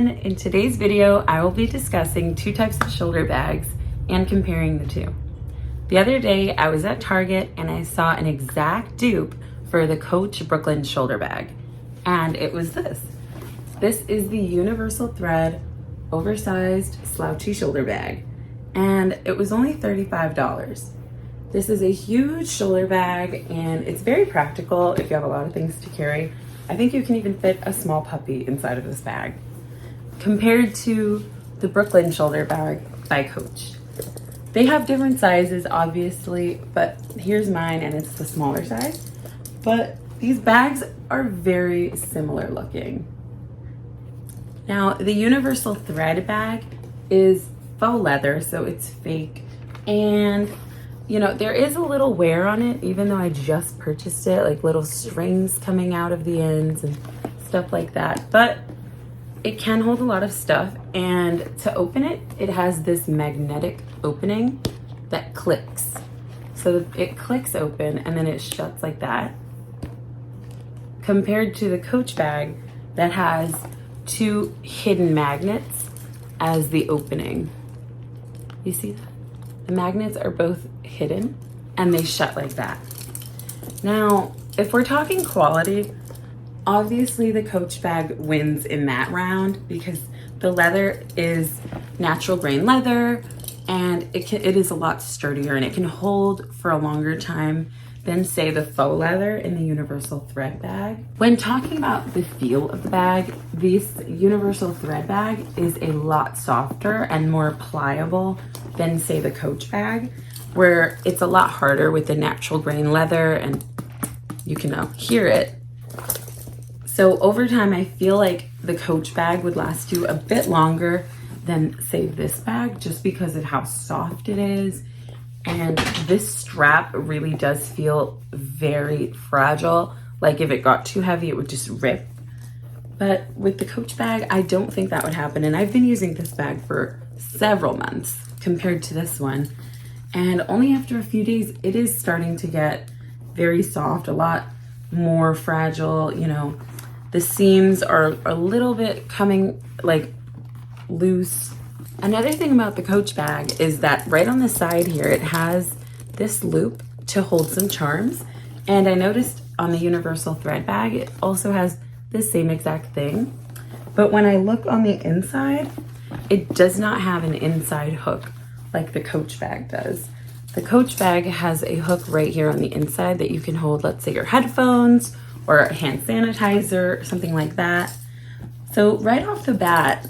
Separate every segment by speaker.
Speaker 1: everyone. In today's video, I will be discussing two types of shoulder bags and comparing the two. The other day, I was at Target and I saw an exact dupe for the Coach Brooklyn shoulder bag. And it was this. This is the universal thread, oversized slouchy shoulder bag. And it was only $35. This is a huge shoulder bag and it's very practical if you have a lot of things to carry. I think you can even fit a small puppy inside of this bag. Compared to the Brooklyn shoulder bag by Coach. They have different sizes, obviously, but here's mine and it's the smaller size. But these bags are very similar looking. Now, the universal thread bag is faux leather, so it's fake. And you know, there is a little wear on it, even though I just purchased it, like little strings coming out of the ends and stuff like that. But it can hold a lot of stuff. And to open it, it has this magnetic opening that clicks. So it clicks open and then it shuts like that. Compared to the Coach bag that has two hidden magnets as the opening. You see that? The magnets are both hidden and they shut like that. Now, if we're talking quality, obviously the Coach bag wins in that round because the leather is natural grain leather and it is a lot sturdier and it can hold for a longer time than say the faux leather in the universal thread bag. When talking about the feel of the bag, this universal thread bag is a lot softer and more pliable than say the Coach bag, where it's a lot harder with the natural grain leather and you can hear it. So over time, I feel like the Coach bag would last you a bit longer than say this bag just because of how soft it is. And this strap really does feel very fragile. Like if it got too heavy, it would just rip. But with the Coach bag, I don't think that would happen. And I've been using this bag for several months compared to this one. And only after a few days, it is starting to get very soft, a lot more fragile. You know, the seams are a little bit coming like loose. Another thing about the Coach bag is that right on the side here, it has this loop to hold some charms. And I noticed on the universal thread bag, it also has the same exact thing. But when I look on the inside, it does not have an inside hook like the Coach bag does. The Coach bag has a hook right here on the inside that you can hold, let's say your headphones or a hand sanitizer, something like that. So right off the bat,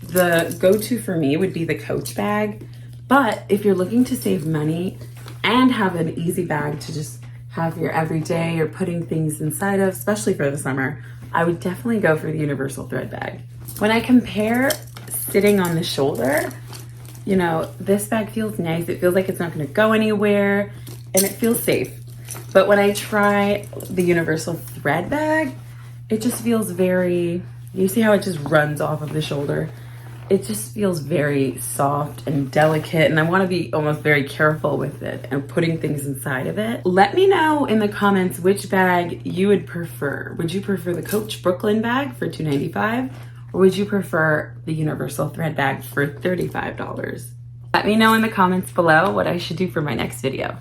Speaker 1: the go-to for me would be the Coach bag. But if you're looking to save money and have an easy bag to just have your everyday or putting things inside of, especially for the summer, I would definitely go for the universal thread bag. When I compare sitting on the shoulder, you know, this bag feels nice. It feels like it's not gonna go anywhere and it feels safe. But when I try the universal thread bag, it just feels very, you see how it just runs off of the shoulder? It just feels very soft and delicate, and I want to be almost very careful with it and putting things inside of it. Let me know in the comments which bag you would prefer. Would you prefer the Coach Brooklyn bag for $2.95, or would you prefer the universal thread bag for $35? Let me know in the comments below what I should do for my next video.